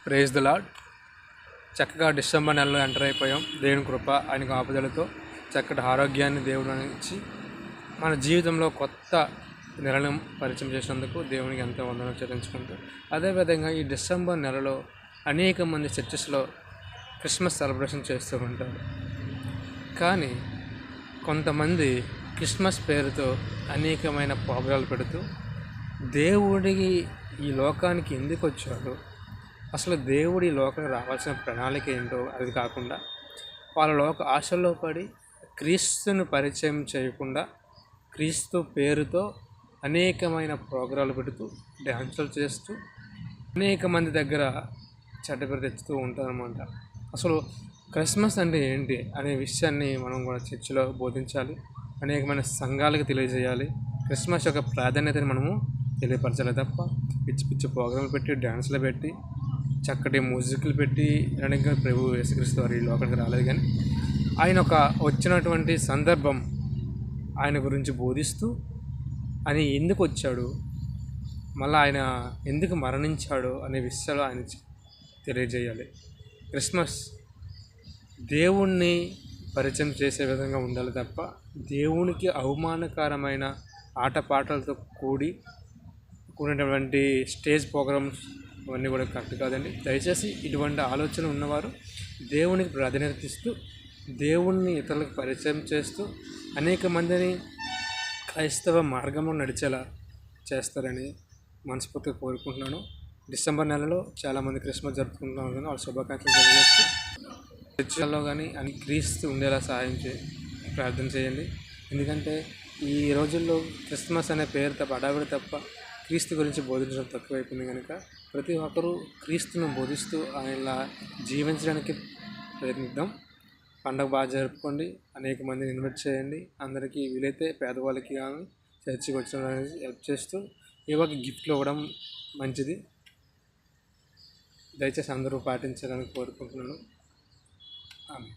Praise the Lord. చక్కగా December నెలలో enter అయిపోయాం. దేవుని కృప ఆయన కాపుదలతో చక్కటి ఆరోగ్యాన్ని దేవుడు ఇచ్చి మన జీవితంలో కొత్త నెలను పరిచయం చేసినందుకు దేవునికి ఎంతో వందనం చెల్లించుకుంటూ, అదేవిధంగా ఈ డిసెంబర్ నెలలో అనేక మంది చర్చెస్లో క్రిస్మస్ సెలబ్రేషన్ చేస్తూ ఉంటారు. కానీ కొంతమంది క్రిస్మస్ పేరుతో అనేకమైన ప్రోగ్రాలు పెడుతూ దేవుడికి ఈ లోకానికి ఎందుకు వచ్చాడు, అసలు దేవుడి లోకానికి రావాల్సిన ప్రణాళిక ఏంటో అది కాకుండా వాళ్ళ లోక ఆశల్లో పడి క్రీస్తుని పరిచయం చేయకుండా క్రీస్తు పేరుతో అనేకమైన ప్రోగ్రాలు పెడుతూ డ్యాన్సులు చేస్తూ అనేక మంది దగ్గర చెడ్డ పేరు తెచ్చుతూ ఉంటారన్నమాట. అసలు క్రిస్మస్ అంటే ఏంటి అనే విషయాన్ని మనం కూడా చర్చిలో బోధించాలి, అనేకమైన సంఘాలకు తెలియజేయాలి. క్రిస్మస్ యొక్క ప్రాధాన్యతని మనము తెలియపరచాలి తప్ప పిచ్చి పిచ్చి ప్రోగ్రాంలు పెట్టి డ్యాన్సులు పెట్టి చక్కటి మ్యూజిక్లు పెట్టి అనగా ప్రభు యేసుక్రీస్తు వారు ఈ లోకానికి రాలేదు. కానీ ఆయన ఒక వచ్చినటువంటి సందర్భం, ఆయన గురించి బోధిస్తూ ఆయన ఎందుకు వచ్చాడు, మళ్ళీ ఆయన ఎందుకు మరణించాడు అనే విషయాలు ఆయన తెలియజేయాలి. క్రిస్మస్ దేవుణ్ణి పరిచయం చేసే విధంగా ఉండాలి తప్ప దేవునికి అవమానకరమైన ఆటపాటలతో కూడినటువంటి స్టేజ్ ప్రోగ్రామ్స్ అవన్నీ కూడా కరెక్ట్ కాదండి. దయచేసి ఇటువంటి ఆలోచన ఉన్నవారు దేవునికి ప్రాధాన్యత ఇస్తూ దేవుణ్ణి ఇతరులకు పరిచయం చేస్తూ అనేక మందిని క్రైస్తవ మార్గంలో నడిచేలా చేస్తారని మనస్ఫూర్తిగా కోరుకుంటున్నాను. డిసెంబర్ నెలలో చాలామంది క్రిస్మస్ జరుపుకుంటున్నారు, కానీ వాళ్ళ శుభాకాంక్షలు తెలియజేస్తూ చర్చల్లో కానీ అని క్రీస్తు ఉండేలా సహాయం ప్రార్థన చేయండి. ఎందుకంటే ఈ రోజుల్లో క్రిస్మస్ అనే పేరు తప్ప అడావిడి తప్ప క్రీస్తు గురించి బోధించడం తక్కువైపోయింది. కనుక ప్రతి ఒక్కరూ క్రీస్తును బోధిస్తూ ఆయనలా జీవించడానికి ప్రయత్నిద్దాం. పండుగ బాగా జరుపుకోండి, అనేక మందిని ఇన్వైట్ చేయండి. అందరికీ వీలైతే పేదవాళ్ళకి కానీ చర్చికి వచ్చిన హెల్ప్ చేస్తూ ఏవో ఒక గిఫ్ట్లు ఇవ్వడం మంచిది. దయచేసి అందరూ పాటించాలని కోరుకుంటున్నాను. ఆమె